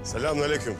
السلام علیکم۔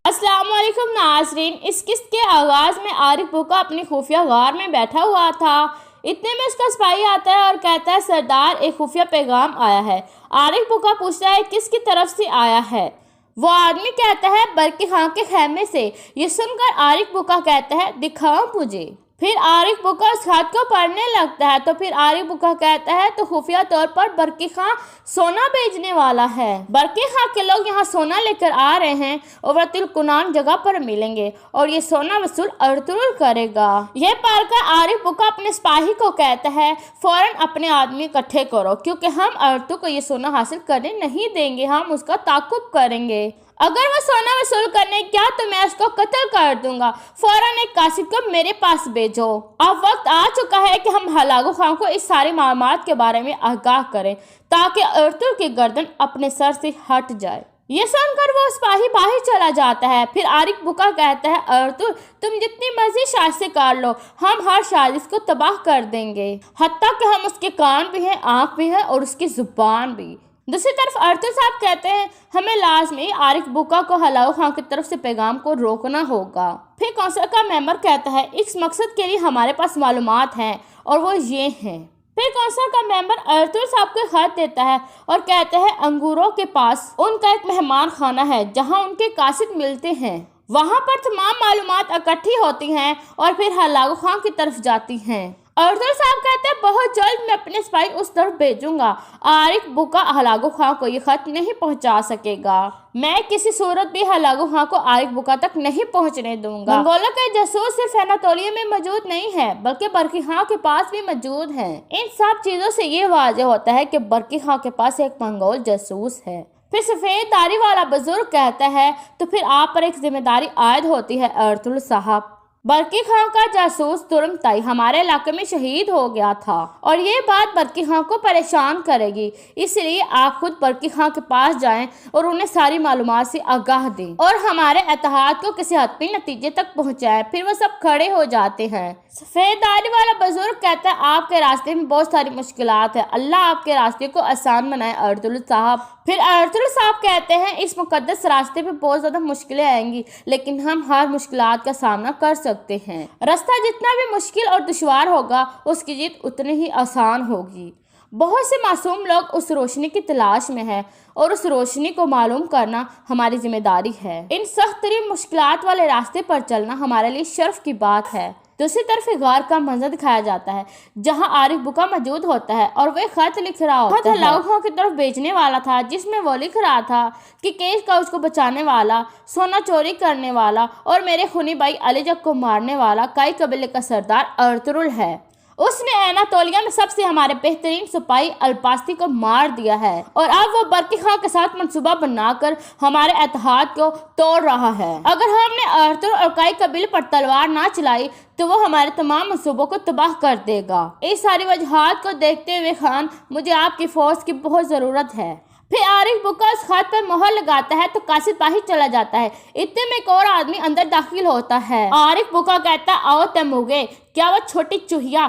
السلام علیکم ناظرین، اس قسط کے آغاز میں عارف بھوکا اپنی خفیہ غار میں بیٹھا ہوا تھا۔ اتنے میں اس کا سپاہی آتا ہے اور کہتا ہے سردار ایک خفیہ پیغام آیا ہے۔ عارف بھوکا پوچھتا ہے کس کی طرف سے آیا ہے؟ وہ آدمی کہتا ہے برقی خان کے خیمے سے۔ یہ سن کر عارف بھوکا کہتا ہے دکھاؤ مجھے۔ پھر عارف بھوکا اس خط کو پڑھنے لگتا ہے تو پھر عارف بھوکا کہتا ہے تو خفیہ طور پر برقی خان سونا بھیجنے والا ہے۔ برقی خان کے لوگ یہاں سونا لے کر آ رہے ہیں اور ورتل کنان جگہ پر ملیں گے اور یہ سونا وصول ارطغرل کرے گا۔ یہ پڑھ کر عارف بھوکا اپنے سپاہی کو کہتا ہے فوراً اپنے آدمی اکٹھے کرو کیونکہ ہم ارطغرل کو یہ سونا حاصل کرنے نہیں دیں گے، ہم اس کا تعاقب کریں گے۔ اگر وہ سونا وصول کرنے گیا تو میں اس کو قتل کر دوں گا۔ فوراً ایک قاصد کو میرے پاس بھیجو۔ اب وقت آ چکا ہے کہ ہم ہلاکو خان کو اس ساری معلومات کے بارے میں آگاہ کریں تاکہ ارطغرل کی گردن اپنے سر سے ہٹ جائے۔ یہ سن کر وہ سپاہی باہر چلا جاتا ہے۔ پھر عارف بھوکا کہتا ہے ارطغرل تم جتنی مرضی سازشیں کر لو، ہم ہر سازش کو تباہ کر دیں گے، حتیٰ کہ ہم اس کے کان بھی ہیں، آنکھ بھی ہے اور اس کی زبان بھی۔ دوسری طرف ارطغرل صاحب کہتے ہیں ہمیں لازمی عارف بھوکا کو ہلاکو خان کی طرف سے پیغام کو روکنا ہوگا۔ پھر کونسل کا ممبر کہتا ہے اس مقصد کے لیے ہمارے پاس معلومات ہیں اور وہ یہ ہیں۔ پھر کونسل کا ممبر ارطغرل صاحب کو خط دیتا ہے اور کہتا ہے انگوروں کے پاس ان کا ایک مہمان خانہ ہے جہاں ان کے قاصد ملتے ہیں، وہاں پر تمام معلومات اکٹھی ہوتی ہیں اور پھر ہلاکو خان کی طرف جاتی ہیں۔ ارطغرل صاحب کہتے ہیں بہت جلد میں اپنے سپاہی اس طرف بھیجوں گا۔ عارف بھوکا ہلاکو خان کو یہ خط نہیں پہنچا سکے گا، میں کسی صورت بھی ہلاکو خان کو عارف بھوکا تک نہیں پہنچنے دوں گا۔ منگولوں کے جاسوس صرف اناطولیہ میں موجود نہیں ہے بلکہ برقی خان کے پاس بھی موجود ہیں۔ ان سب چیزوں سے یہ واضح ہوتا ہے کہ برقی خان کے پاس ایک منگول جاسوس ہے۔ پھر سفید داڑھی والا بزرگ کہتا ہے تو پھر آپ پر ایک ذمہ داری عائد ہوتی ہے ارطغرل صاحب۔ برقی خان کا جاسوس ترنگتائی ہمارے علاقے میں شہید ہو گیا تھا اور یہ بات برقی خان کو پریشان کرے گی، اس لیے آپ خود برقی خان کے پاس جائیں اور انہیں ساری معلومات سے آگاہ دیں اور ہمارے اتحاد کو کسی حتمی نتیجے تک پہنچائیں۔ پھر وہ سب کھڑے ہو جاتے ہیں۔ سفید داڑھی والا بزرگ کہتا ہے آپ کے راستے میں بہت ساری مشکلات ہیں، اللہ آپ کے راستے کو آسان بنائے ارطغرل صاحب۔ پھر ارطغرل صاحب کہتے ہیں اس مقدس راستے پہ بہت زیادہ مشکلیں آئیں گی لیکن ہم ہر مشکلات کا سامنا کر سکتے ہیں۔ راستہ جتنا بھی مشکل اور دشوار ہوگا اس کی جیت اتنی ہی آسان ہوگی۔ بہت سے معصوم لوگ اس روشنی کی تلاش میں ہیں اور اس روشنی کو معلوم کرنا ہماری ذمہ داری ہے۔ ان سخت ترین مشکلات والے راستے پر چلنا ہمارے لیے شرف کی بات ہے۔ دوسری طرف غار کا منظر دکھایا جاتا ہے جہاں عارف بھوکا موجود ہوتا ہے اور وہ خط لکھ رہا ہوتا ہے۔ ہلاکو خان کی طرف بھیجنے والا تھا جس میں وہ لکھ رہا تھا کہ کیش کاؤچ کو بچانے والا، سونا چوری کرنے والا اور میرے خونی بھائی علی جگ کو مارنے والا کائی قبیلے کا سردار ارطغرل ہے۔ اس نے اناطولیہ میں سب سے ہمارے بہترین سپاہی الپاستی کو مار دیا ہے اور اب وہ برقی خان کے ساتھ منصوبہ بنا کر ہمارے اتحاد کو توڑ رہا ہے۔ اگر ہم نے ارطغرل اور کائی قبیلے پر تلوار نہ چلائی تو وہ ہمارے تمام منصوبوں کو تباہ کر دے گا۔ اس ساری وجوہات کو دیکھتے ہوئے خان مجھے آپ کی فوج کی بہت ضرورت ہے۔ پھر عارف بھوکا اس خط پر مہر لگاتا ہے تو قاصد باہر چلا جاتا ہے۔ اتنے میں ایک اور آدمی اندر داخل ہوتا ہے۔ عارف بھوکا کہتا آؤ تیموگے، کیا وہ چھوٹی چوہیا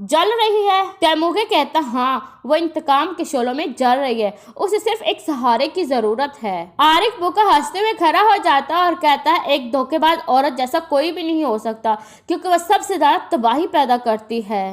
جل رہی ہے؟ تیموگے کہتا ہاں، وہ انتقام کے شعلوں میں جل رہی ہے، اسے صرف ایک سہارے کی ضرورت ہے۔ عارف بھوکا ہنستے ہوئے کھڑا ہو جاتا ہے اور کہتا ہے ایک دھوکے باز عورت جیسا کوئی بھی نہیں ہو سکتا کیونکہ وہ سب سے زیادہ تباہی پیدا کرتی ہے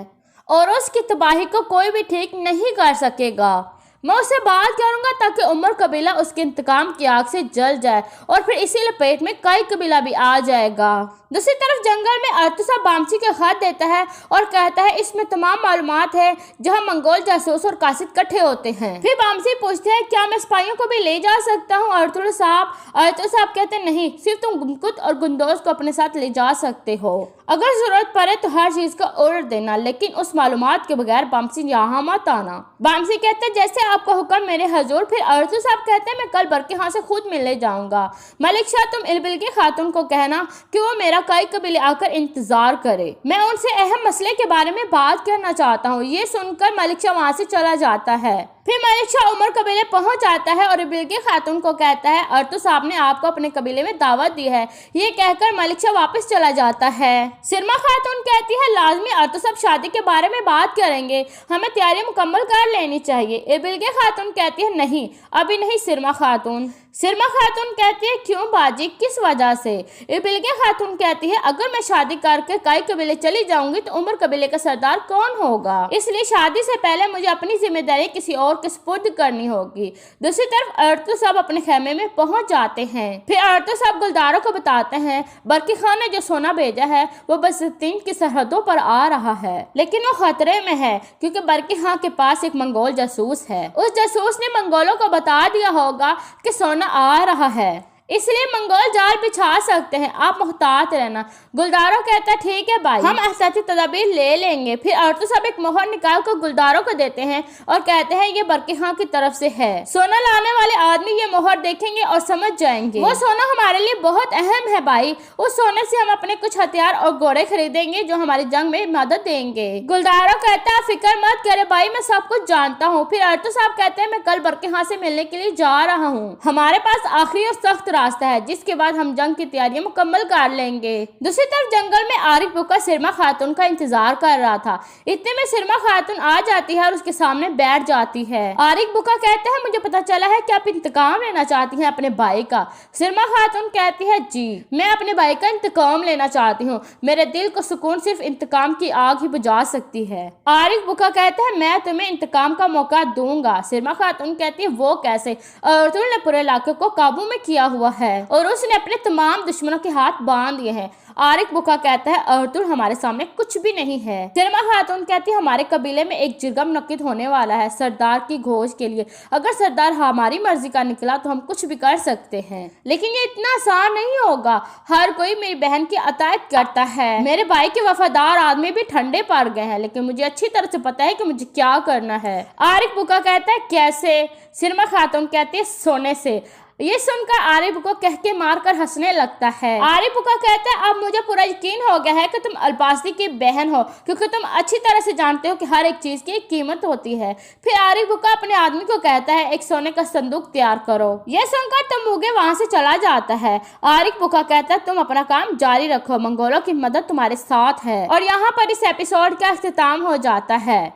اور اس کی تباہی کو کوئی بھی ٹھیک نہیں کر سکے گا۔ میں اسے بات کروں گا تاکہ عمر قبیلہ اس کے انتقام کی آگ سے جل جائے اور پھر اسی لپیٹ میں کئی قبیلہ بھی آ جائے گا۔ دوسری طرف جنگل میں ارطغرل صاحب بامسی کے خط دیتا ہے اور کہتا ہے اس میں تمام معلومات ہے جہاں منگول جاسوس اور قاصد کٹھے ہوتے ہیں۔ پھر بامسی پوچھتے ہیں کیا میں سپاہیوں کو بھی لے جا سکتا ہوں ارطغرل صاحب کہتے ہیں نہیں، صرف تم گمکت اور گندوز کو اپنے ساتھ لے جا سکتے ہو، اگر ضرورت پڑے تو ہر چیز کا آرڈر دینا لیکن اس معلومات کے بغیر بامسی یہاں مت آنا۔ بامسی کہتے ہیں جیسے آپ کا حکم میرے حضور۔ پھر ارطغرل صاحب کہتے ہیں میں کل برقی خان سے خود ملنے جاؤں گا، ملک شاہ تم البلگی خاتون کو کہنا کہ وہ میرا کئی قبیلے آ کر انتظار کرے، میں ان سے اہم مسئلے کے بارے میں بات کرنا چاہتا ہوں۔ یہ سن کر ملک شاہ وہاں سے چلا جاتا ہے۔ پھر ملک شاہ عمر قبیلے پہنچ جاتا ہے اور البلگی خاتون کو کہتا ہے ارطغرل صاحب نے آپ کو اپنے قبیلے میں دعوت دی ہے۔ یہ کہہ کر ملک شاہ واپس چلا جاتا ہے۔ سرما خاتون کہتی ہے لازمی ارطغرل صاحب شادی کے بارے میں بات کریں گے، ہمیں تیاری مکمل کر لینی چاہیے۔ البلگی بلقیس خاتون کہتی ہے نہیں ابھی نہیں سرما خاتون۔ سرما خاتون کہتی ہے کیوں باجی کس وجہ سے؟ بلقیس خاتون کہتی ہے اگر میں شادی کر کے کئی قبیلے چلی جاؤں گی تو عمر قبیلے کا سردار کون ہوگا، اس لیے شادی سے پہلے مجھے اپنی ذمہ داری کسی اور کے سپرد کرنی ہوگی۔ دوسری طرف ارطغرل صاحب اپنے خیمے میں پہنچ جاتے ہیں۔ پھر ارطغرل صاحب گلداروں کو بتاتے ہیں برقی خان نے جو سونا بھیجا ہے وہ بسطین کی سرحدوں پر آ رہا ہے، لیکن وہ خطرے میں ہے کیونکہ برقی خان کے پاس ایک منگول جاسوس ہے۔ اس جاسوس نے منگولوں کو بتا دیا ہوگا کہ سونا آ رہا ہے، اس لیے منگول جال بچھا سکتے ہیں، آپ محتاط رہنا۔ گلداروں کہتا ہے ٹھیک ہے بھائی، ہم احتیاطی تدابیر لے لیں گے۔ پھر ارطغرل صاحب ایک مہر نکال کر گلداروں کو دیتے ہیں اور کہتے ہیں یہ برقی خان کی طرف سے ہے۔ سونا لانے والے آدمی یہ مہر دیکھیں گے اور سمجھ جائیں گے وہ سونا ہمارے لیے بہت اہم ہے بھائی، اس سونے سے ہم اپنے کچھ ہتھیار اور گھوڑے خریدیں گے جو ہماری جنگ میں مدد دیں گے۔ گلداروں کہتا ہے فکر مت کرے بھائی، میں سب کچھ جانتا ہوں۔ پھر ارطغرل صاحب کہتے ہیں میں کل برقی خان سے ملنے کے لیے جا رہا ہوں، ہمارے پاس آخری اور سخت راستہ ہے جس کے بعد ہم جنگ کی تیاریاں مکمل کر لیں گے۔ دوسری طرف جنگل میں عارف بکا سرما خاتون کا انتظار کر رہا تھا۔ اتنے میں سرما خاتون آ جاتی ہے اور اس کے سامنے بیٹھ جاتی ہے۔ عارف بکا کہتے ہیں مجھے پتا چلا ہے کہ آپ انتقام لینا چاہتی ہیں اپنے بھائی کا۔ سرما خاتون کہتی ہے جی میں اپنے بھائی کا انتقام لینا چاہتی ہوں، میرے دل کو سکون صرف انتقام کی آگ ہی بجھا سکتی ہے۔ عارف بکا کہتا ہے میں تمہیں انتقام کا موقع دوں گا۔ سرما خاتون کہتی ہے وہ کیسے؟ ارطغرل نے پورے علاقے کو قابو میں کیا ہوا ہے اور اس نے اپنے تمام دشمنوں کے ہاتھ باندھ دیے ہیں۔ عارف بکا کہتا ہے ارطغرل ہمارے سامنے کچھ بھی نہیں ہے۔ سرما خاتون کہتی ہے ہمارے قبیلے میں ایک جرگہ منعقد ہونے والا ہے سردار کی گھوش کے لیے، اگر سردار ہماری مرضی کا نکلا تو ہم کچھ بھی کر سکتے ہیں، لیکن یہ اتنا آسان نہیں ہوگا، ہر کوئی میری بہن کی اطاعت کرتا ہے، میرے بھائی کے وفادار آدمی بھی ٹھنڈے پڑ گئے ہیں، لیکن مجھے اچھی طرح سے پتا ہے کہ مجھے کیا کرنا ہے۔ عارف بکا کہتا ہے کیسے؟ سرما خاتون کہتی ہے سونے سے۔ یہ سن کر عارف بکا کہہ کے مار کر ہنسنے لگتا ہے۔ عارف بکا کہتا ہے اب مجھے پورا یقین ہو گیا ہے کہ تم الپاسلی کی بہن ہو، کیونکہ تم اچھی طرح سے جانتے ہو کہ ہر ایک چیز کی ایک قیمت ہوتی ہے۔ پھر عارف بکا اپنے آدمی کو کہتا ہے ایک سونے کا صندوق تیار کرو۔ یہ سن کر تموگے وہاں سے چلا جاتا ہے۔ عارف بکا کہتا ہے تم اپنا کام جاری رکھو، منگولوں کی مدد تمہارے ساتھ ہے۔ اور یہاں پر اس ایپیسوڈ کا اختتام ہو جاتا ہے۔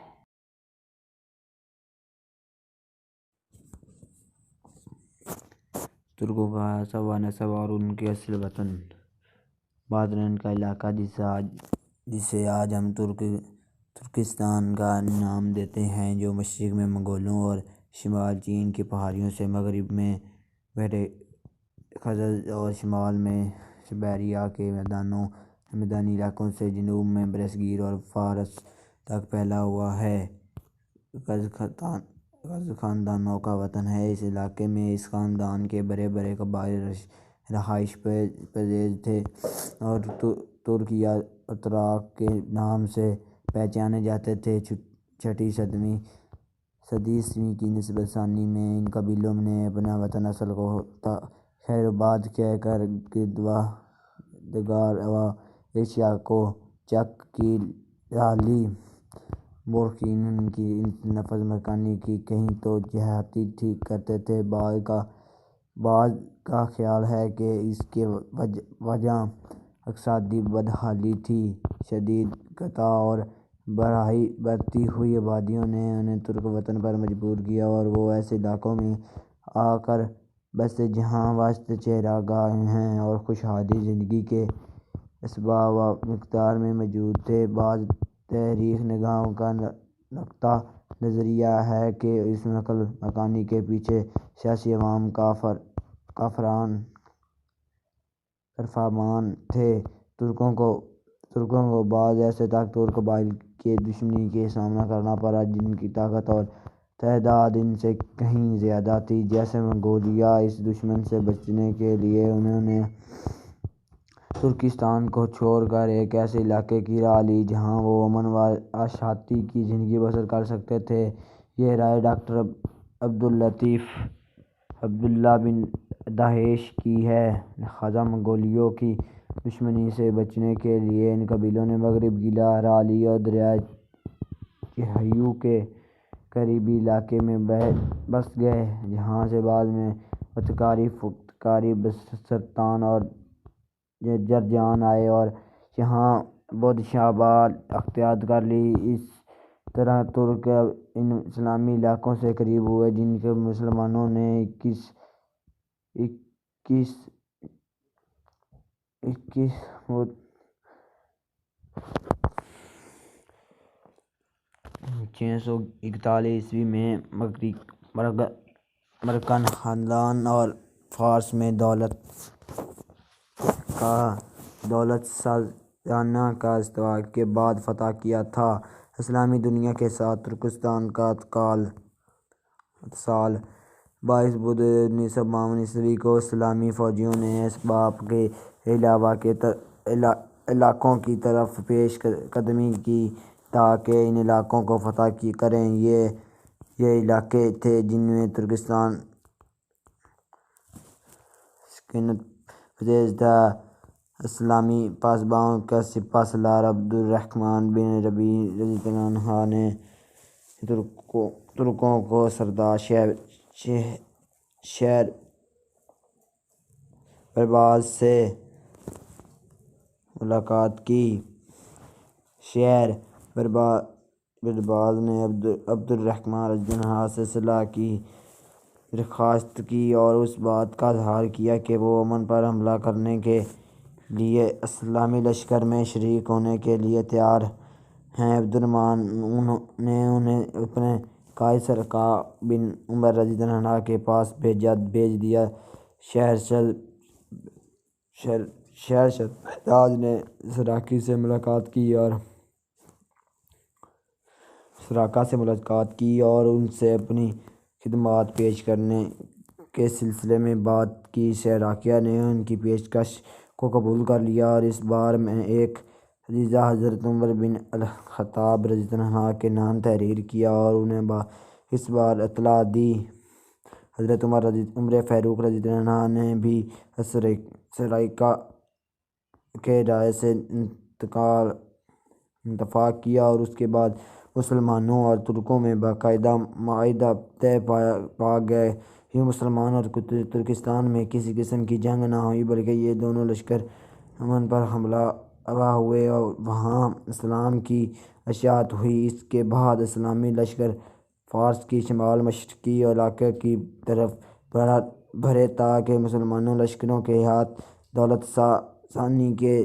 ترکوں کا حسب و نسب اور ان کے اصل وطن بادرین کا علاقہ جسے آج ہم ترکستان کا نام دیتے ہیں، جو مشرق میں منگولوں اور شمال چین کی پہاڑیوں سے، مغرب میں بحر قزوین اور شمال میں سائبیریا کے میدانی علاقوں سے، جنوب میں برصغیر اور فارس تک پھیلا ہوا ہے، غز خاندانوں کا وطن ہے۔ اس علاقے میں اس خاندان کے بڑے بڑے قبائل رہائش پذیر تھے اور ترک یا اتراک کے نام سے پہچانے جاتے تھے۔ چھٹی صدی عیسوی کی نسبت ثانی میں ان قبیلوں نے اپنا وطن اصل کو خیرآباد کہہ کر گردگار و ایشیا کو چک کی لی۔ مورخین ان کی نفس مکانی کی کہیں تو دیہاتی ٹھیک کرتے تھے، بعض کا خیال ہے کہ اس کی وجہ اقتصادی بدحالی تھی۔ شدید قحط اور بڑھتی ہوئی آبادیوں نے انہیں ترک وطن پر مجبور کیا اور وہ ایسے علاقوں میں آ کر بسے جہاں وسط چراگاہیں ہیں اور خوشحالی زندگی کے اسباب و مقدار میں موجود تھے۔ بعض تاریخ نگاروں کا نقطہ نظر یہ ہے کہ اس نقل مکانی کے پیچھے سیاسی عوام کارفرمان تھے۔ ترکوں کو بعض ایسے طاقتور قبائل کی دشمنی کا سامنا کرنا پڑا جن کی طاقت اور تعداد ان سے کہیں زیادہ تھی، جیسے منگولیا۔ اس دشمن سے بچنے کے لیے انہوں نے ترکستان کو چھوڑ کر ایک ایسے علاقے کی راہ لی جہاں وہ امن و آشتی کی زندگی بسر کر سکتے تھے۔ یہ رائے ڈاکٹر عبداللہ بن دہیش کی ہے۔ لہٰذا منگولوں کی دشمنی سے بچنے کے لیے ان قبیلوں نے مغرب کی راہ لی اور دریائے چہیو کے قریبی علاقے میں بس گئے، جہاں سے بعد میں فتکاری بسستان اور جرجان آئے اور یہاں بدھ شاہبال اختیار کر لی۔ اس طرح ترک ان اسلامی علاقوں سے قریب ہوئے جن کے مسلمانوں نے اکیس 641 عیسوی میں مرکن خاندان اور فارس میں دولت سازانہ کا استحصال کے بعد فتح کیا تھا۔ اسلامی دنیا کے ساتھ ترکستان کا اتصال 22 بدھ 1952 عیسوی کو اسلامی فوجیوں نے اسباق کے علاقوں کی طرف پیش قدمی کی تاکہ ان علاقوں کو فتح کریں۔ یہ علاقے تھے جن میں ترکستان سکینت فیض تھا۔ اسلامی پاسبانوں کا سپہ سالار عبدالرحمن بن ربیع رضی اللہ عنہ نے ترکوں کو سردار شہر برباز سے ملاقات کی۔ شہر برباز نے عبدالرحمن رضی اللہ عنہ سے صلح کی درخواست کی اور اس بات کا اظہار کیا کہ وہ امن پر حملہ کرنے کے لیے اسلامی لشکر میں شریک ہونے کے لیے تیار ہیں۔ عبدالرحمن نے انہیں اپنے قائد سرکا بن عمر رضی اللہ عنہ کے پاس بھیج دیا۔ شہرزاد نے سراقی سے ملاقات کی اور ان سے اپنی خدمات پیش کرنے کے سلسلے میں بات کی۔ سراقیہ نے ان کی پیشکش کو قبول کر لیا اور اس بارے میں ایک عریضہ حضرت عمر بن الخطاب رضی اللہ عنہ کے نام تحریر کیا اور انہیں اس بار اطلاع دی۔ حضرت عمر فاروق رضی اللہ عنہ نے بھی سراقیہ کے رائے سے اتفاق کیا اور اس کے بعد مسلمانوں اور ترکوں میں باقاعدہ معاہدہ طے پا گیا۔ یوں مسلمان اور ترکستان میں کسی قسم کی جنگ نہ ہوئی بلکہ یہ دونوں لشکر امن پر حملہ آور ہوئے اور وہاں اسلام کی اشاعت ہوئی۔ اس کے بعد اسلامی لشکر فارس کے شمال مشرقی علاقے کی طرف بڑھے تاکہ مسلمان لشکروں کے ہاتھ دولت ثانی کے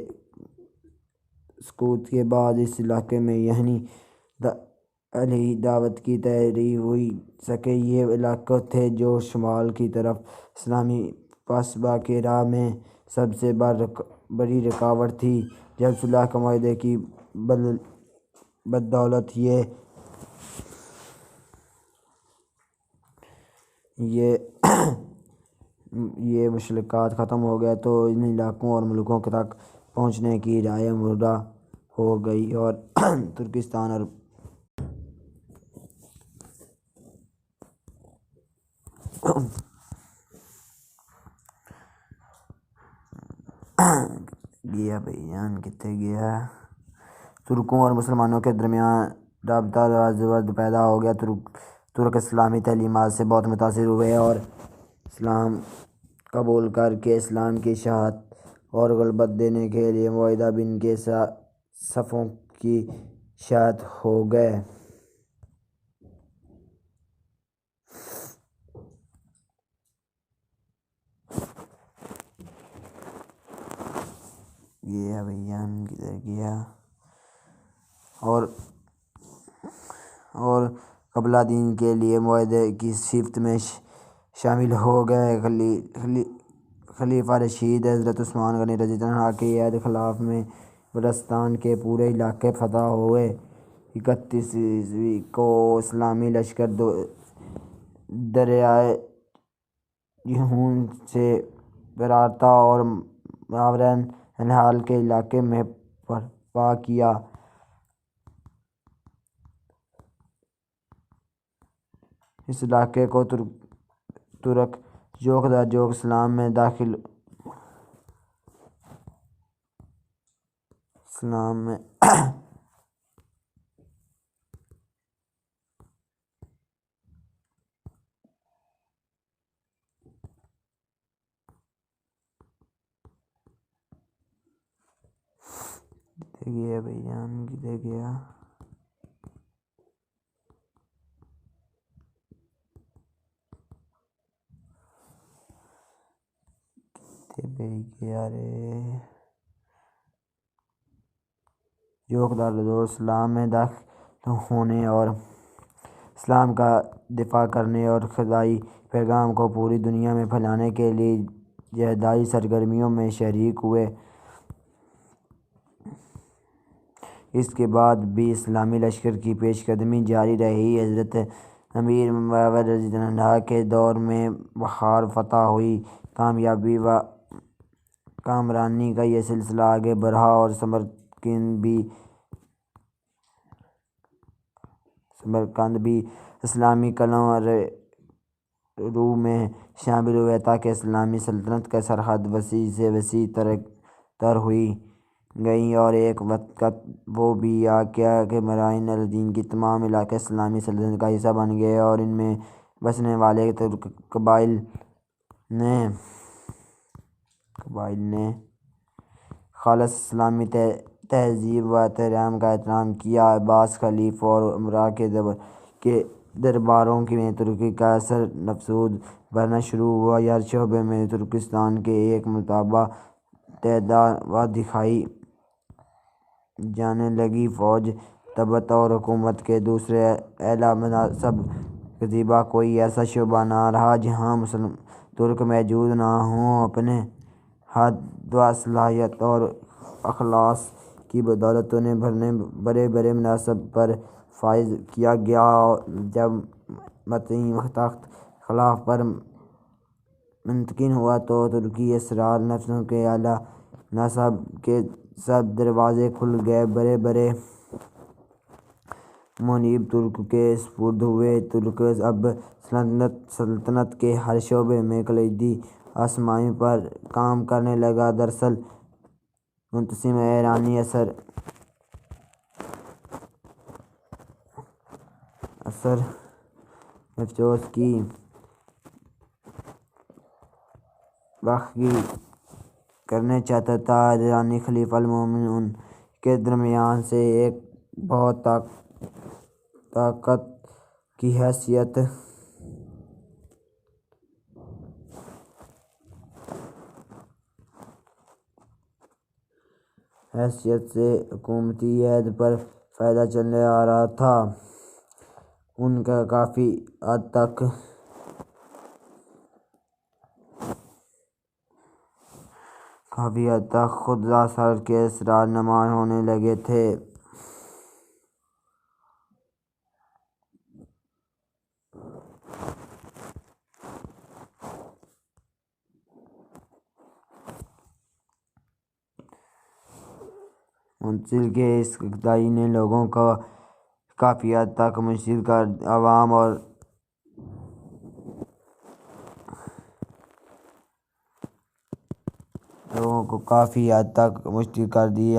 سقوط کے بعد اس علاقے میں یعنی علیحدہ دولت کی تحریک ہو سکے۔ یہ علاقے تھے جو شمال کی طرف اسلامی فسبا کی راہ میں سب سے بڑی رکاوٹ تھی۔ جب صلح کے معاہدے کی بدولت یہ مشکلات ختم ہو گئیں تو ان علاقوں اور ملکوں تک پہنچنے کی راہ ہموار ہو گئی اور ترکستان اور ترکوں اور مسلمانوں کے درمیان رابطہ زبردست پیدا ہو گیا۔ ترک اسلامی تعلیمات سے بہت متاثر ہوئے اور اسلام قبول کر کے اسلام کی اشاعت اور غلبہ دینے کے لیے معاہدہ بن کے صفوں کی اشاعت ہو گئے۔ اور قبلہ دین کے لیے معاہدے کی صفت میں شامل ہو گئے۔ خلیفہ راشد حضرت عثمان غنی رضی اللہ عنہ کے عہد خلافت میں بلوچستان کے پورے علاقے فتح ہوئے۔ 31 عیسوی کو اسلامی لشکر دریائے جہلم سے برارتا اور ماوراء النہر کے علاقے میں برپا کیا۔ اس علاقے کو ترک جوک در جوک اسلام میں داخل گیا۔ اسلام میں داخل ہونے اور اسلام کا دفاع کرنے اور خدائی پیغام کو پوری دنیا میں پھیلانے کے لیے جہادی سرگرمیوں میں شریک ہوئے۔ اس کے بعد بھی اسلامی لشکر کی پیش قدمی جاری رہی۔ حضرت امیر معاویہ رضی اللہ عنہ کے دور میں بخارا فتح ہوئی۔ کامیابی و کامرانی کا یہ سلسلہ آگے بڑھا اور سمرقند بھی اسلامی قلعوں اور رو میں شامل ہوئے تاکہ اسلامی سلطنت کی سرحد وسیع سے وسیع تر ہوئی گئی، اور ایک وقت وہ بھی آ گیا کہ مراین الدین کے تمام علاقے اسلامی سلطنت کا حصہ بن گئے اور ان میں بسنے والے ترک قبائل نے خالص اسلامی تہذیب و احترام کا احترام کیا۔ عباس خلیفہ اور امراء کے درباروں میں ترکی کا اثر نفوذ بڑھنا شروع ہوا۔ ہر شعبے میں ترکستان کی ایک مرتبہ تعداد دکھائی جانے لگی۔ فوج، طباعت اور حکومت کے دوسرے اعلیٰ مناصب کے سوا کوئی ایسا شعبہ نہ رہا جہاں ترک موجود نہ ہوں۔ اپنے حد و صلاحیت اور اخلاص کی بدولت انہیں بڑے بڑے مناصب پر فائز کیا گیا۔ جب متعین تخت خلافت پر منتقل ہوا تو ترکی اسرار نفسوں کے اعلیٰ مناصب کے سب دروازے کھل گئے۔ بڑے بڑے منصب ترک کے سپرد ہوئے۔ ترک اب سلطنت کے ہر شعبے میں کلیدی اسامی پر کام کرنے لگا۔ دراصل منتظم ایرانی اثر نفوذ کی بخشی کرنا چاہتا تھا۔ ایرانی خلیفہ المومنین ان کے درمیان سے ایک بہت طاقت کی حیثیت سے حکومتی عہدے پر فائدہ چلا آ رہا تھا۔ ان کا کافی حد تک خود اثر کے اثرات نمایاں ہونے لگے تھے۔ منتقل کے اس اقتدار نے لوگوں کو کافی حد تک متاثر کر دیا۔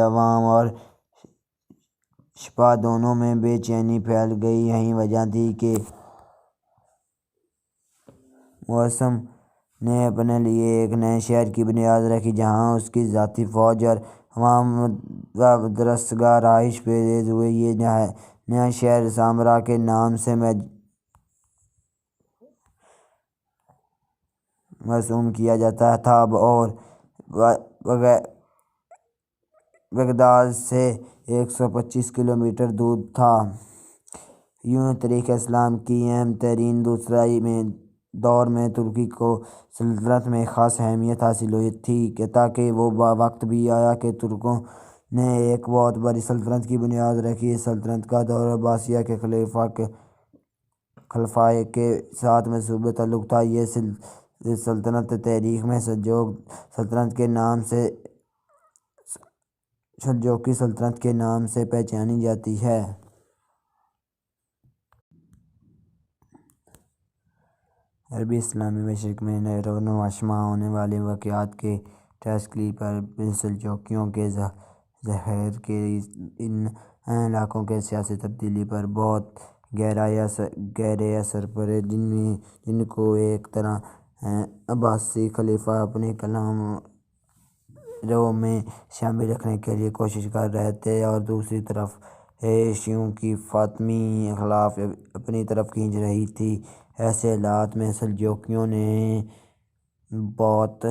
عوام اور شعب دونوں میں بے چینی پھیل گئی۔ یہی وجہ تھی کہ معتصم نے اپنے لیے ایک نئے شہر کی بنیاد رکھی جہاں اس کی ذاتی فوج اور عوام و درستگاہ رہائش پذیر ہوئے۔ یہ نیا شہر سامرا کے نام سے مرسوم کیا جاتا تھا اور بغداد سے 125 کلومیٹر دور تھا۔ یوں تاریخ اسلام کی اہم ترین دور میں ترکی کو سلطنت میں خاص اہمیت حاصل ہوئی تھی، تاکہ وہ وقت بھی آیا کہ ترکوں نے ایک بہت بڑی سلطنت کی بنیاد رکھی۔ اس سلطنت کا دور عباسیہ کے خلفاء کے ساتھ منسوب تعلق تھا۔ یہ سلطنت تاریخ میں سلجوقی سلطنت کے نام سے پہچانی جاتی ہے۔ عربی اسلامی مشرق میں رونما ہونے والے واقعات کے تشکیل پر سلجوقیوں کے ظہور کے ان علاقوں کی سیاسی تبدیلی پر بہت گہرے اثر پڑے، جن کو ایک طرف عباسی خلیفہ اپنی قلمرو میں شامل رکھنے کی کوشش کر رہے تھے اور دوسری طرف شیعوں کی فاطمی خلافت اپنی طرف کھینچ رہی تھی۔ ایسے حالات میں سلجوقیوں نے بہت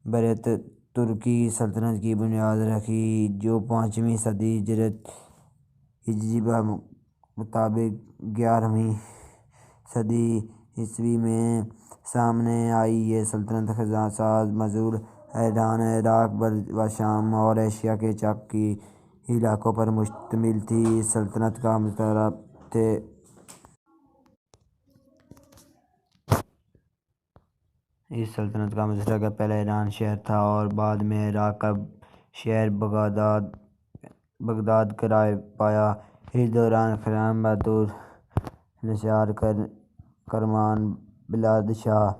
برت ترکی سلطنت کی بنیاد رکھی، جو 5ویں صدی ہجری مطابق 11ویں صدی عیسوی میں سامنے آئی۔ یہ سلطنت خزانہ ساز موصول ایران، عراق و شام اور ایشیا کے چک کے علاقوں پر مشتمل تھی۔ اس سلطنت کا مشترکہ پہلے ایران شہر تھا اور بعد میں عراق کا شہر بغداد قرار پایا۔ اس دوران خرم بہادر، نصار کرمان، بلاد شاہ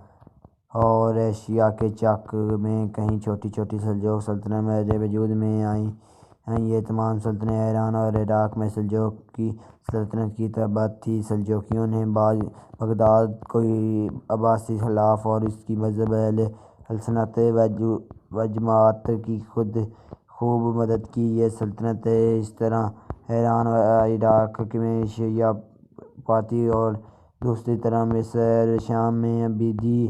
اور ایشیا کے چک میں کئی چھوٹی چھوٹی سلجوق سلطنتیں وجود میں آئیں۔ یہ تمام سلطنتیں ایران اور عراق میں سلجوقی سلطنت کی تابع تھیں۔ سلجوقیوں نے بغداد کی عباسی خلافت اور اس کی مذہب اہل سنت و جماعت کی خوب مدد کی۔ یہ سلطنتیں اس طرح ایران و عراق میں شیعہ پنتھی اور دوسری طرف مصر و شام میں عبیدی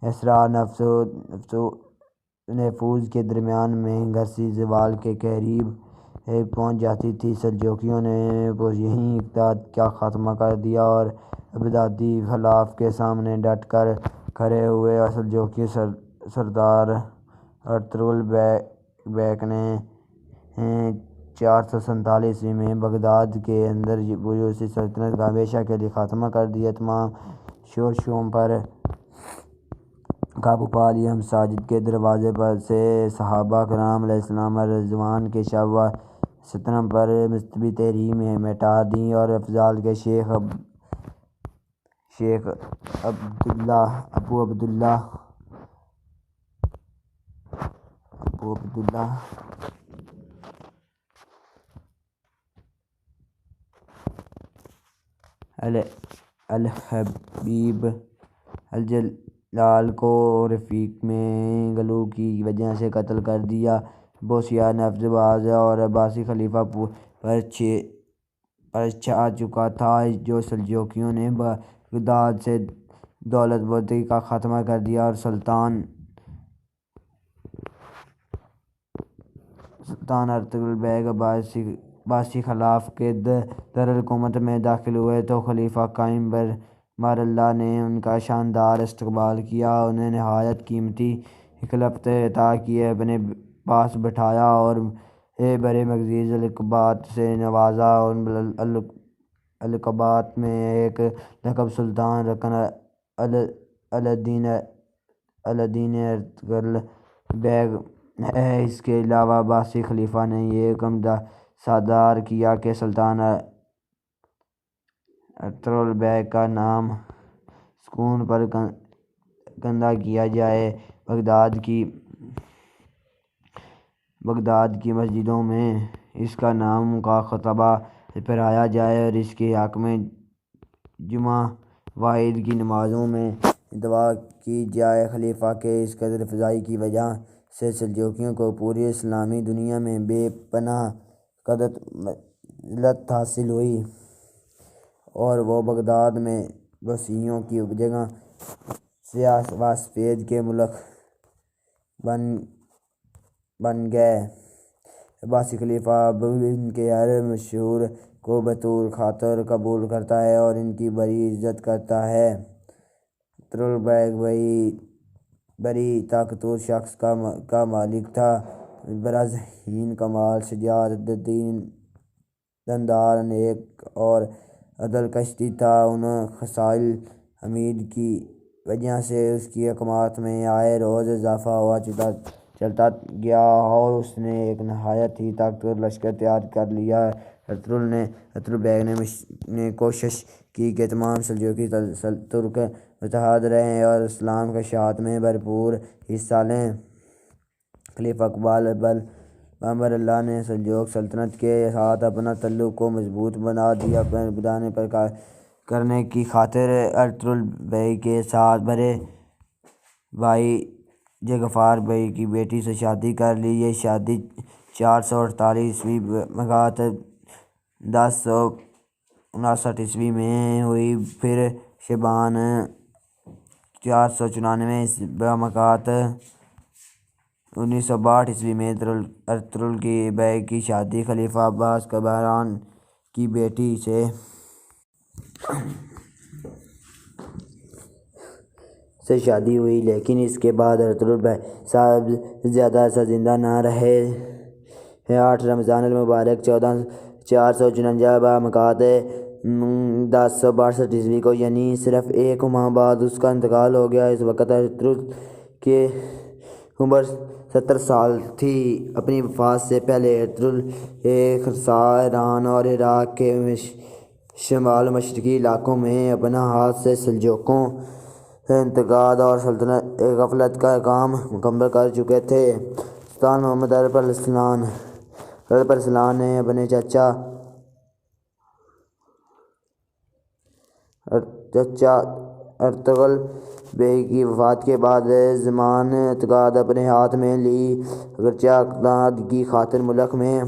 اسرار نفوذ کے درمیان مہنگی زوال کے قریب پہنچ جاتی تھیں۔ سلجوقیوں نے یہی اقتدار کا خاتمہ کر دیا اور عبیدی خلافت کے سامنے ڈٹ کر کھڑے ہوئے۔ سلجوقی سردار ارطغرل بیگ نے 447 عیسوی میں بغداد کے اندر بوسنی سلطنت کا ہمیشہ کے لیے خاتمہ کر دیا۔ تمام شورشوں پر قابو پا لیا۔ مساجد کے دروازے سے صحابہ کرام علیہ السلام رضوان کے شب و ستم پر مذہبی تحریمیں مٹا دیں اور فضل کے شیخ ابو عبداللہ الحبیب الجلال کو رفیق میں غلو کی وجہ سے قتل کر دیا۔ بوسیہ نفس باز اور عباسی خلیفہ پر چھا چکا تھا، جو سلجوقیوں نے بغداد سے دولت برداری کا خاتمہ کر دیا اور سلطان ارطغرل بیگ عباسی خلافت کے دارالحکومت میں داخل ہوئے تو خلیفہ قائم بر اللہ نے ان کا شاندار استقبال کیا، انہیں نہایت قیمتی خلعتیں عطا کیں، اپنے پاس بٹھایا اور بڑے معزز القابات سے نوازا۔ ان القابات میں ایک لقب سلطان رکن الدین ارطغرل بیگ ہے۔ اس کے علاوہ عباسی خلیفہ نے یہ حکم صادر کیا کہ سلطان ارطغرل بیگ کا نام سکون پر گندا کیا جائے۔ بغداد کی مسجدوں میں اس کا نام کا خطبہ پڑھایا جائے اور اس کے حق میں جمعہ و عید کی نمازوں میں دعا کی جائے۔ خلیفہ کی اس قدر افضائی کی وجہ سے سلجوقیوں کو پوری اسلامی دنیا میں بے پناہ قدرت منزلت حاصل ہوئی اور وہ بغداد میں بوسنیوں کی جگہ سیاہ و سفید کے ملک بن گئے۔ عباسی خلیفہ اب ان کے ہر مشورے کو بطور خاطر قبول کرتا ہے اور ان کی بڑی عزت کرتا ہے۔ ارطغرل بیگ بڑی طاقتور شخصیت کا مالک تھا، بڑا ذہین، کمال شجاعت، دیندار، نیک اور عدل کشیدہ تھا۔ ان خصال حمید کی وجہ سے اس کی حکومت میں آئے روز اضافہ ہوا چلتا گیا اور اس نے ایک نہایت ہی طاقتور لشکر تیار کر لیا۔ ارطغرل بیگ نے کوشش کی کہ تمام سلجوقی ترک متحد رہیں اور اسلام کی اشاعت میں بھرپور حصہ لیں۔ خلیفہ اقبال بامر اللہ نے سلجوق سلطنت کے ساتھ اپنے تعلق کو مضبوط بنانے پر کرنے کی خاطر ارطغرل بیگ کے ساتھ بڑے بھائی جغفر بیگ کی بیٹی سے شادی کر لی۔ یہ شادی 448 عیسوی مگات 1059 عیسوی میں ہوئی، پھر شعبان 494 مگات 1962 میں ارطغرل کی بیگ کی شادی خلیفہ عباس بحران کی بیٹی سے شادی ہوئی، لیکن اس کے بعد ارطغرل صاحب زیادہ عرصہ زندہ نہ رہے۔ 8 رمضان المبارک 1454 بمقعد 1062 کو، یعنی صرف 1 ماہ بعد اس کا انتقال ہو گیا۔ اس وقت ارطغرل کی عمر 70 سال تھی۔ اپنی وفات سے پہلے ارطغرل خراساں، ایران اور عراق کے شمال مشرقی علاقوں میں اپنا ہاتھ سے سلجوقیوں انتقاد اور غفلت کا کام مکمل کر چکے تھے۔ سلطان محمد الپرسلان نے اپنے چچا ارطغرل بیگ کی وفات کے بعد زمام انتقاد اپنے ہاتھ میں لی۔ اگرچہ اقتدار کی خاطر ملک میں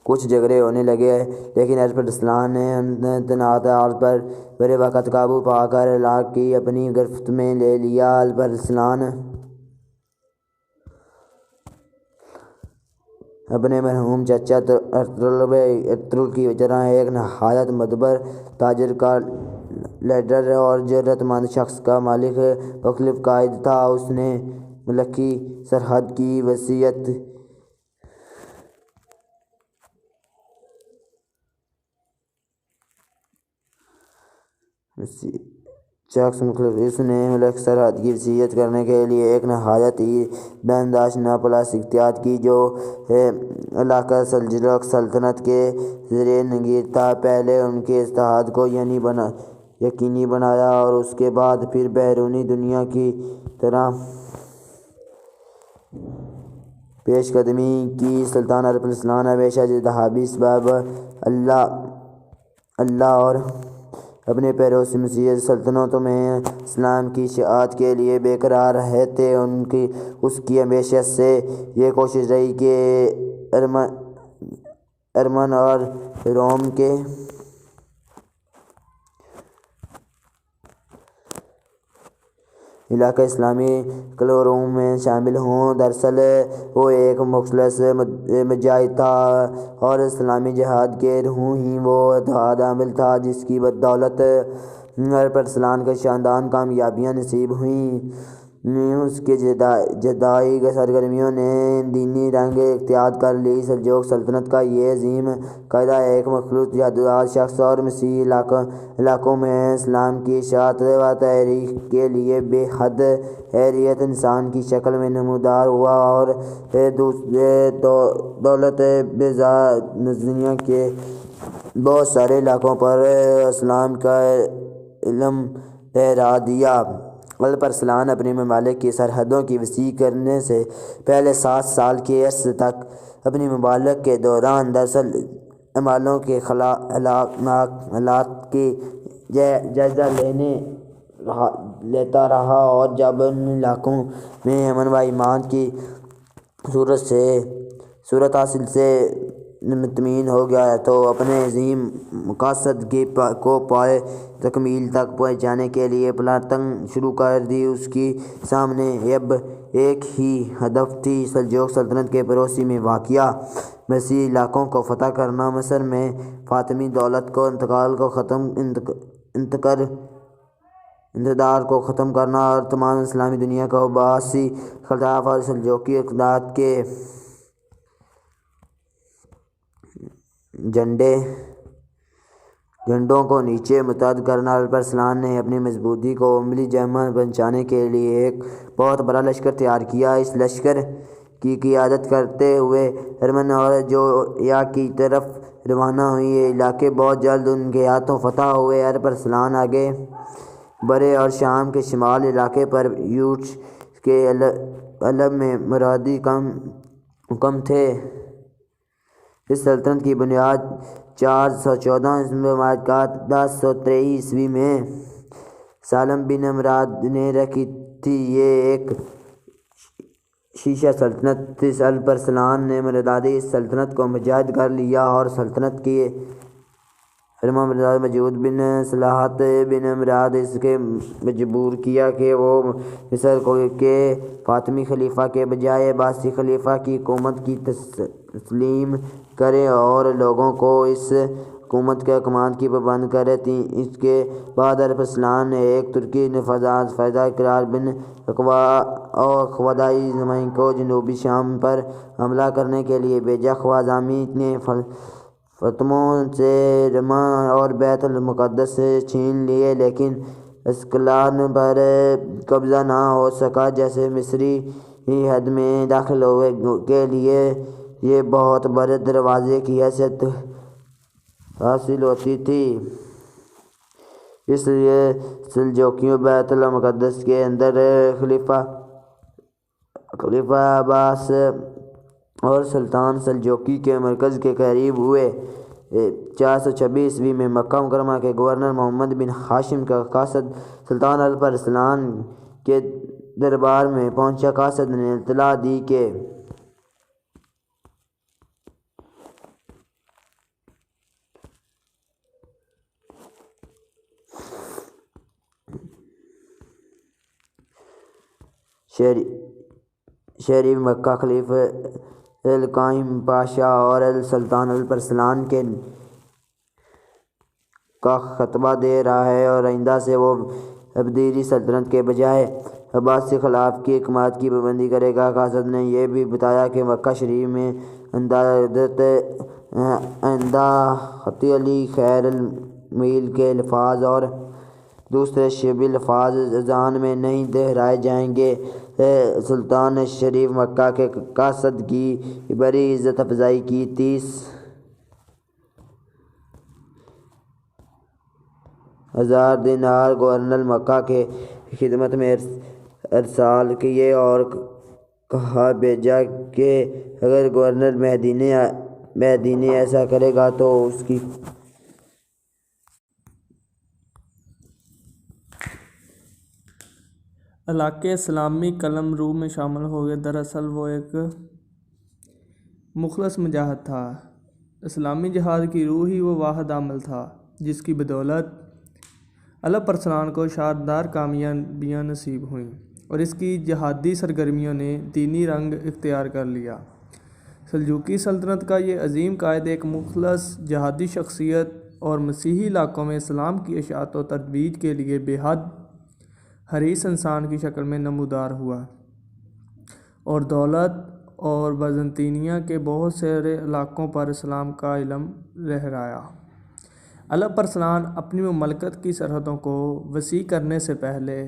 کچھ جھگڑے ہونے لگے، لیکن الپرسلان نے تنازعات پر بر وقت قابو پا کر علاقے کی اپنی گرفت میں لے لیا۔ الپرسلان اپنے مرحوم چچا ارطغرل کی طرح ایک نہایت معتبر تاجر کا لیڈر اور جرأت مند شخص کا مالک مخلص قائد تھا۔ اس نے ملکی سرحد کی وسعت کرنے کے لیے ایک نہایت ہی دانشورانہ پالیسی اختیار کی، جو علاقہ سلجوق سلطنت کے زیر نگین تھا۔ پہلے ان کے اتحاد کو یقینی بنایا اور اس کے بعد پھر بیرونی دنیا کی طرح پیش قدمی کی۔ سلطان الپرسلان ہمیشہ جدابی اسباب اللہ اور اپنے پڑوسی مسیحی سلطنتوں میں اسلام کی اشاعت کے لیے برقرار رہے تھے۔ اس کی ہمیشہ سے یہ کوشش رہی کہ ارمن اور روم کے علاقے اسلامی کلروم میں شامل ہوں۔ دراصل وہ ایک مخلص مجاہد تھا اور اسلامی جہاد کے روح ہی وہ اتحاد عامل تھا جس کی بدولت الپرسلان کو شاندار کامیابیاں نصیب ہوئیں۔ اس کی جدائی سرگرمیوں نے دینی رنگ اختیار کر لی۔ سلجوق سلطنت کا یہ عظیم قائد ایک مخلص جہادگر شخص اور مسیحی علاقوں میں اسلام کی اشاعت و تحریک کے لیے بے حد حیرت انسان کی شکل میں نمودار ہوا اور دولت بیضاء دنیا کے بہت سارے علاقوں پر اسلام کا علم لہرا دیا۔ الپرسلان اپنے ممالک کی سرحدوں کی وسیع کرنے سے پہلے 7 سال کے عرصے تک اپنی مملکت کے دوران دراصل عملوں کے حالات کی جائزہ لیتا رہا، اور جب ان علاقوں میں امن و ایمان کی صورت حاصل سے مطمئن ہو گیا تو اپنے عظیم مقاصد کو پائے تکمیل تک پہنچانے کے لیے پلاننگ شروع کر دی۔ اس کے سامنے اب ایک ہی ہدف تھی، سلجوق سلطنت کے پڑوس میں واقع مسیحی علاقوں کو فتح کرنا، مصر میں فاطمی دولت کے انتشار کو ختم کرنا اور تمام اسلامی دنیا کو عباسی خلافت اور سلجوقی اقتدار کے جھنڈوں کو نیچے متحد کرنا۔ الپرسلان نے اپنی مضبوطی کو عملی جامہ پہنچانے کے لیے ایک بہت بڑا لشکر تیار کیا۔ اس لشکر کی قیادت کرتے ہوئے ارمن اور جویا کی طرف روانہ ہوئی۔ یہ علاقے بہت جلد ان کے ہاتھوں فتح ہوئے۔ الپرسلان آگے بڑھے اور شام کے شمالی علاقے پر یوش کے حلب میں مرادی حکم تھے۔ اس سلطنت کی بنیاد 414 بمقعد 1023 میں سالم بن امراد نے رکھی تھی۔ یہ ایک شیعہ سلطنت تھی۔ الپرسلان نے مرادی اس سلطنت کو مجہز کر لیا اور سلطنت کی فرما بردار موجود بن صلاحت بن امراد اس کے مجبور کیا کہ وہ مصر کے فاطمی خلیفہ کے بجائے عباسی خلیفہ کی حکومت کی تسلیم کرے اور لوگوں کو اس حکومت کے احکامات کی پابند کرے تھی۔ اس کے بعد ارسلان نے ایک ترکی نفاذ فیضا اقرار بن اور خودائی زمین کو جنوبی شام پر حملہ کرنے کے لیے بھیجا۔ خوازامی نے فتموں سے رما اور بیت المقدس سے چھین لیے، لیکن اسکلان پر قبضہ نہ ہو سکا۔ جیسے مصری حد میں داخل ہونے کے لیے یہ بہت بڑے دروازے کی حیثیت حاصل ہوتی تھی، اس لیے سلجوکیوں بیت المقدس کے اندر خلیفہ عباس اور سلطان سلجوکی کے مرکز کے قریب ہوئے۔ 426 عیسوی میں مکہ مکرمہ کے گورنر محمد بن ہاشم کا قاصد سلطان الپرسلان کے دربار میں پہنچا۔ قاصد نے اطلاع دی کہ شہری مکہ خلیفہ القائم پاشا اور سلطان الپرسلان کا خطبہ دے رہا ہے اور آئندہ سے وہ عبیدی سلطنت کے بجائے عباسی خلافت کی حکومت کی پابندی کرے گا۔ قاصد نے یہ بھی بتایا کہ مکہ شریف میں آئندہ خطی علی خیر المیل کے الفاظ اور دوسرے شبیہ الفاظ اذان میں نہیں دہرائے جائیں گے۔ سلطان نے شریف مکہ کے قاصد کی بڑی عزت افزائی کی۔ 30,000 دینار گورنر مکہ کے خدمت میں ارسال کیے اور کہا بھیجا کہ اگر گورنر مہدی نے ایسا کرے گا تو اس کی علاقے اسلامی قلم رو میں شامل ہو گئے۔ دراصل وہ ایک مخلص مجاہد تھا۔ اسلامی جہاد کی روح ہی وہ واحد عمل تھا جس کی بدولت الپرسلان کو شاندار کامیابیاں نصیب ہوئیں اور اس کی جہادی سرگرمیوں نے دینی رنگ اختیار کر لیا۔ سلجوقی سلطنت کا یہ عظیم قائد ایک مخلص جہادی شخصیت اور مسیحی علاقوں میں اسلام کی اشاعت و ترویج کے لیے بے حد حریص انسان کی شکل میں نمودار ہوا اور دولت اور بازنطینیہ کے بہت سارے علاقوں پر اسلام کا علم لہرایا۔ الپرسلان اپنی مملکت کی سرحدوں کو وسیع کرنے سے پہلے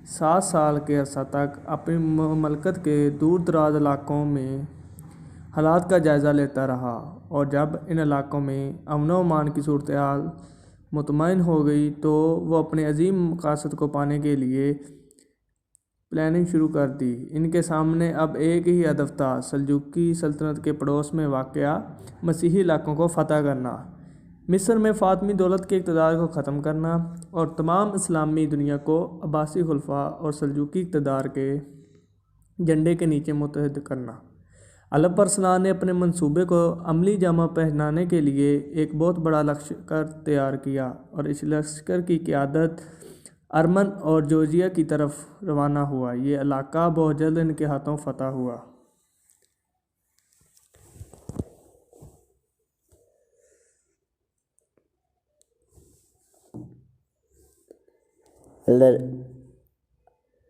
7 سال کے عرصہ تک اپنی مملکت کے دور دراز علاقوں میں حالات کا جائزہ لیتا رہا، اور جب ان علاقوں میں امن و امان کی صورتحال مطمئن ہو گئی تو وہ اپنے عظیم مقاصد کو پانے کے لیے پلاننگ شروع کر دی۔ ان کے سامنے اب ایک ہی ہدف تھا، سلجوقی سلطنت کے پڑوس میں واقع مسیحی علاقوں کو فتح کرنا، مصر میں فاطمی دولت کے اقتدار کو ختم کرنا اور تمام اسلامی دنیا کو عباسی خلفاء اور سلجوقی اقتدار کے جھنڈے کے نیچے متحد کرنا۔ الپرسلان نے اپنے منصوبے کو عملی جامہ پہنانے کے لیے ایک بہت بڑا لشکر تیار کیا اور اس لشکر کی قیادت ارمن اور جورجیا کی طرف روانہ ہوا۔ یہ علاقہ بہت جلد ان کے ہاتھوں فتح ہوا۔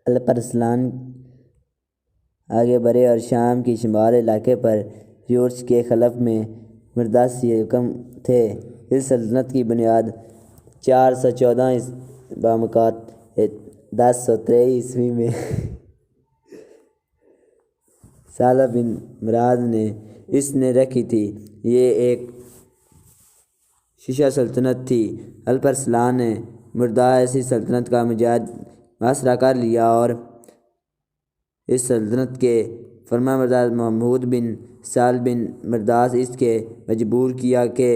الپرسلان آگے بڑھے اور شام کی شمال علاقے پر یورش کے خلف میں مرداسی حکم تھے۔ اس سلطنت کی بنیاد 414 بامکات 1023 عیسوی میں سالہ بن مراد نے اس نے رکھی تھی۔ یہ ایک شیشہ سلطنت تھی۔ الپرسلان نے مرداسی سلطنت کا محاصرہ کر لیا اور اس سلطنت کے فرمانبردار محمود بن سال بن مرداس اس کے مجبور کیا کہ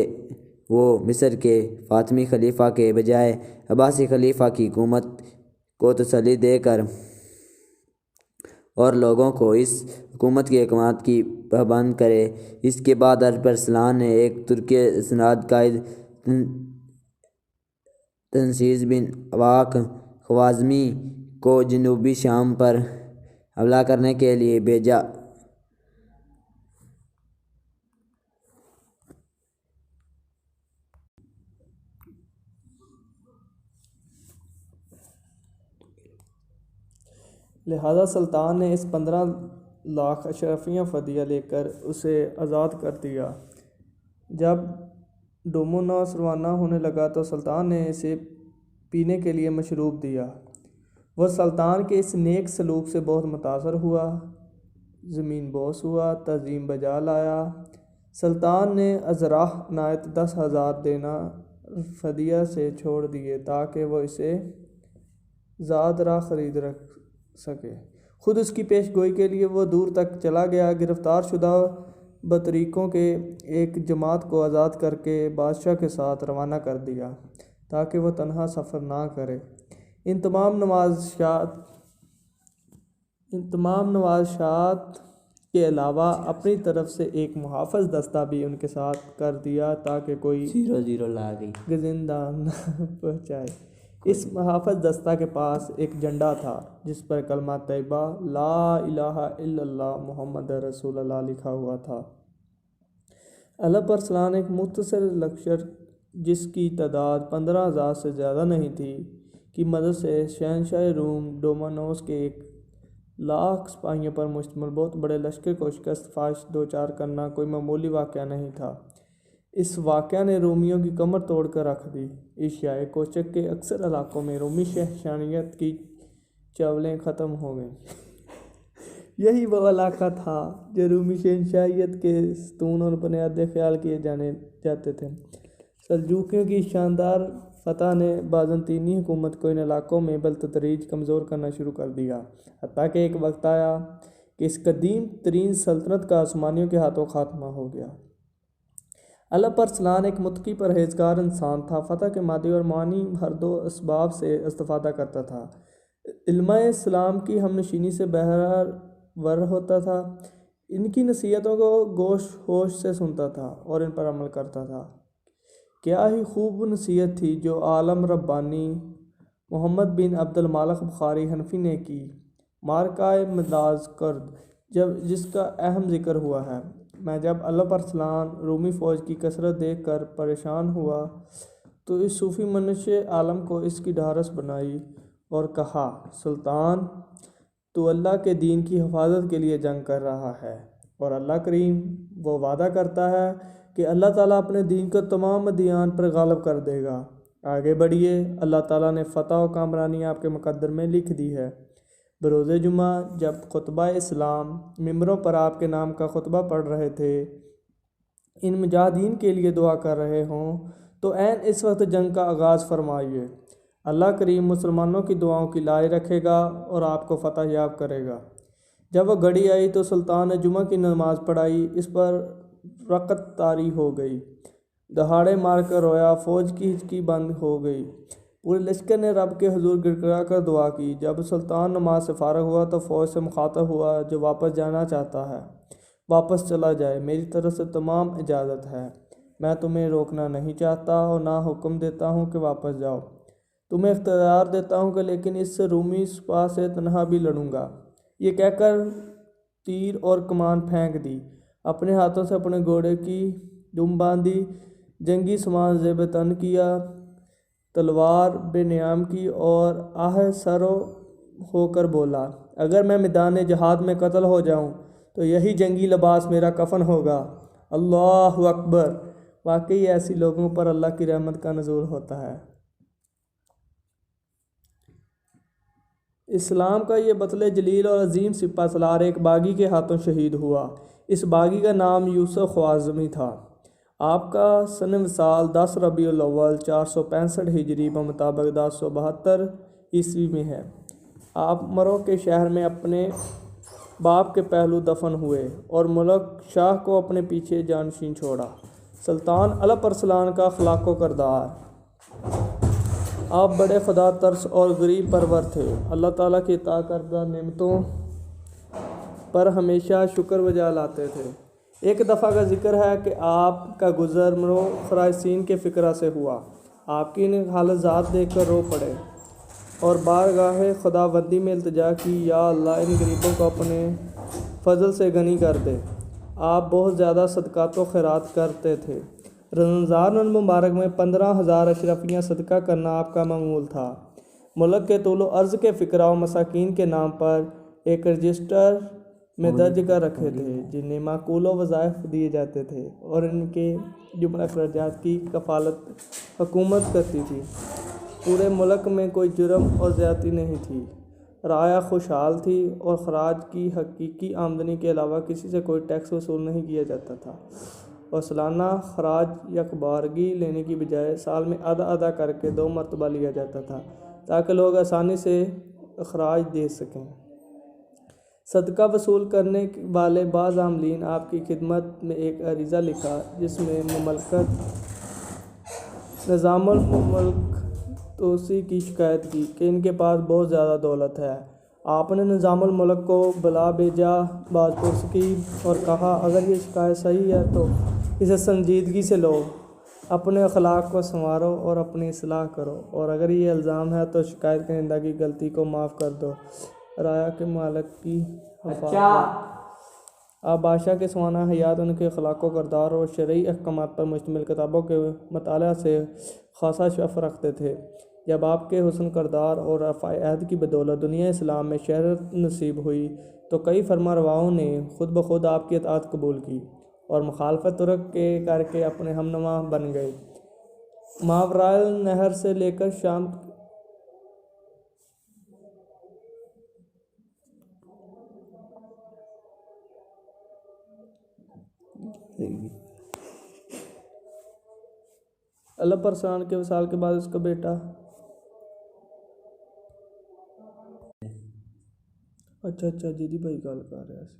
وہ مصر کے فاطمی خلیفہ کے بجائے عباسی خلیفہ کی حکومت کو تسلی دے کر اور لوگوں کو اس حکومت کے احکامات کی پابند کرے۔ اس کے بعد الپرسلان نے ایک ترکی اسناد قائد تنسیز بن واق خوازمی کو جنوبی شام پر حملہ کرنے کے لیے بھیجا۔ لہذا سلطان نے اس 15 لاکھ اشرفیہ فدیہ لے کر اسے آزاد کر دیا۔ جب ڈوموناس روانہ ہونے لگا تو سلطان نے اسے پینے کے لیے مشروب دیا۔ وہ سلطان کے اس نیک سلوک سے بہت متاثر ہوا، زمین بوس ہوا، تعظیم بجا لایا۔ سلطان نے ازراح عنایت 10,000 دینار فدیہ سے چھوڑ دیے تاکہ وہ اسے زاد راہ خرید رکھ سکے۔ خود اس کی پیش گوئی کے لیے وہ دور تک چلا گیا۔ گرفتار شدہ بطریقوں کے ایک جماعت کو آزاد کر کے بادشاہ کے ساتھ روانہ کر دیا تاکہ وہ تنہا سفر نہ کرے۔ ان تمام نوازشات کے علاوہ اپنی طرف سے ایک محافظ دستہ بھی ان کے ساتھ کر دیا تاکہ کوئی 0 گزندہ نہ پہنچائے۔ اس محافظ دستہ کے پاس ایک جھنڈا تھا جس پر کلمہ طیبہ لا الہ الا اللہ محمد رسول اللہ لکھا ہوا تھا۔ علیہ ارسلان ایک مختصر لشکر جس کی تعداد 15,000 سے زیادہ نہیں تھی کی مدد سے شہنشاہ روم ڈومانوس کے 1,00,000 سپاہیوں پر مشتمل بہت بڑے لشکر کو شکست فاش دوچار کرنا کوئی معمولی واقعہ نہیں تھا۔ اس واقعہ نے رومیوں کی کمر توڑ کر رکھ دی۔ ایشیائے کوچک کے اکثر علاقوں میں رومی شہنشاہیت کی چاولیں ختم ہو گئیں۔ یہی وہ علاقہ تھا جو رومی شہنشاہیت کے ستون اور بنیادیں خیال کیے جاتے تھے۔ سلجوقیوں کی شاندار فتح نے بازنطینی حکومت کو ان علاقوں میں بالتدریج کمزور کرنا شروع کر دیا، حتیٰ کہ ایک وقت آیا کہ اس قدیم ترین سلطنت کا عثمانیوں کے ہاتھوں خاتمہ ہو گیا۔ علیہ ارسلان ایک متقی پرہیزگار انسان تھا، فتح کے مادی اور معنی ہر دو اسباب سے استفادہ کرتا تھا۔ علماء اسلام کی ہم نشینی سے بہرور ہوتا تھا، ان کی نصیحتوں کو گوش ہوش سے سنتا تھا اور ان پر عمل کرتا تھا۔ کیا ہی خوب نصیحت تھی جو عالم ربانی محمد بن عبد المالک بخاری حنفی نے کی۔ مارکہ مداز کرد جس کا اہم ذکر ہوا ہے میں جب علیہ ارسلان رومی فوج کی کثرت دیکھ کر پریشان ہوا تو اس صوفی منشِ عالم کو اس کی ڈھارس بنائی اور کہا، سلطان تو اللہ کے دین کی حفاظت کے لیے جنگ کر رہا ہے اور اللہ کریم وہ وعدہ کرتا ہے کہ اللہ تعالیٰ اپنے دین کو تمام ادیان پر غالب کر دے گا۔ آگے بڑھیے، اللہ تعالیٰ نے فتح و کامرانی آپ کے مقدر میں لکھ دی ہے۔ بروز جمعہ جب خطبہ اسلام ممبروں پر آپ کے نام کا خطبہ پڑھ رہے تھے، ان مجاہدین کے لیے دعا کر رہے ہوں تو عین اس وقت جنگ کا آغاز فرمائیے۔ اللہ کریم مسلمانوں کی دعاؤں کی لاج رکھے گا اور آپ کو فتح یاب کرے گا۔ جب وہ گھڑی آئی تو سلطان نے جمعہ کی نماز پڑھائی، اس پر رکعت طاری ہو گئی، دہاڑے مار کر رویا، فوج کی ہچکی بند ہو گئی، پورے لشکر نے رب کے حضور گڑ گڑا کر دعا کی۔ جب سلطان نماز سے فارغ ہوا تو فوج سے مخاطب ہوا، جو واپس جانا چاہتا ہے واپس چلا جائے، میری طرف سے تمام اجازت ہے، میں تمہیں روکنا نہیں چاہتا اور نہ حکم دیتا ہوں کہ واپس جاؤ، تمہیں اختیار دیتا ہوں کہ لیکن اس رومی سپاہ سے تنہا بھی لڑوں گا۔ یہ کہہ کر تیر اور کمان پھینک دی، اپنے ہاتھوں سے اپنے گھوڑے کی دم باندھی، جنگی سامان زیب تن کیا، تلوار بے نیام کی اور آہ سرو ہو کر بولا، اگر میں میدان جہاد میں قتل ہو جاؤں تو یہی جنگی لباس میرا کفن ہوگا۔ اللہ اکبر! واقعی ایسی لوگوں پر اللہ کی رحمت کا نزول ہوتا ہے۔ اسلام کا یہ بطل جلیل اور عظیم سپہ سالار ایک باغی کے ہاتھوں شہید ہوا۔ اس باغی کا نام یوسف خوازمی تھا۔ آپ کا سن وصال 10 ربیع الاول 465 ہجری بمطابق 1072 عیسوی میں ہے۔ آپ مرو کے شہر میں اپنے باپ کے پہلو دفن ہوئے اور ملک شاہ کو اپنے پیچھے جانشین چھوڑا۔ سلطان علیہ ارسلان کا اخلاق و کردار۔ آپ بڑے خدا ترس اور غریب پرور تھے، اللہ تعالیٰ کی عطا کردہ نعمتوں پر ہمیشہ شکر بجا لاتے تھے۔ ایک دفعہ کا ذکر ہے کہ آپ کا گزر مرو خراسین کے فقرہ سے ہوا۔ آپ کی ان حالات دیکھ کر رو پڑے اور بارگاہ خداوندی میں التجا کی، یا اللہ ان غریبوں کو اپنے فضل سے غنی کر دے۔ آپ بہت زیادہ صدقات و خیرات کرتے تھے۔ رمضان المبارک میں 15,000 اشرفیاں صدقہ کرنا آپ کا معمول تھا۔ ملک کے طول و عرض کے فقراء و مساکین کے نام پر ایک رجسٹر میں درج کر رکھے تھے، جنہیں معقول و وظائف دیے جاتے تھے، اور ان کے جملہ اخراجات کی کفالت حکومت کرتی تھی۔ پورے ملک میں کوئی جرم اور زیادتی نہیں تھی، رعایا خوشحال تھی، اور خراج کی حقیقی آمدنی کے علاوہ کسی سے کوئی ٹیکس وصول نہیں کیا جاتا تھا، اور سالانہ خراج یکبارگی لینے کی بجائے سال میں آدھا کر کے 2 مرتبہ لیا جاتا تھا، تاکہ لوگ آسانی سے اخراج دے سکیں۔ صدقہ وصول کرنے والے بعض عاملین آپ کی خدمت میں ایک عریضہ لکھا، جس میں مملکت نظام الملک توسیع کی شکایت کی کہ ان کے پاس بہت زیادہ دولت ہے۔ آپ نے نظام الملک کو بلا بھیجا، باز پرس کی، اور کہا اگر یہ شکایت صحیح ہے تو اسے سنجیدگی سے لو، اپنے اخلاق کو سنوارو اور اپنی اصلاح کرو، اور اگر یہ الزام ہے تو شکایت کنندہ کی غلطی کو معاف کر دو۔ رعایا کے مالک کی حفاظت۔ آپ بادشاہ کے سوانح حیات، ان کے اخلاق و کردار اور شرعی احکامات پر مشتمل کتابوں کے مطالعہ سے خاصا شغف رکھتے تھے۔ جب آپ کے حسن کردار اور رفع عہد کی بدولت دنیا اسلام میں شہرت نصیب ہوئی تو کئی فرما رواؤں نے خود بخود آپ کی اطاعت قبول کی اور مخالفت ترک کے کر کے اپنے ہمنوا بن گئے۔ ماورائے نہر سے لے کر شام اللہ پرسان کے وصال کے بعد اس کا بیٹا اچھا جی بھائی گل کر رہا سی۔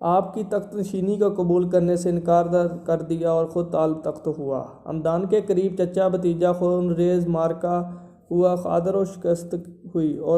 آپ کی تخت نشینی کو قبول کرنے سے انکار کر دیا اور خود طالب تخت ہوا۔ ہمدان کے قریب چچا بھتیجا خون ریز مارکا ہوا، خاطر و شکست ہوئی، اور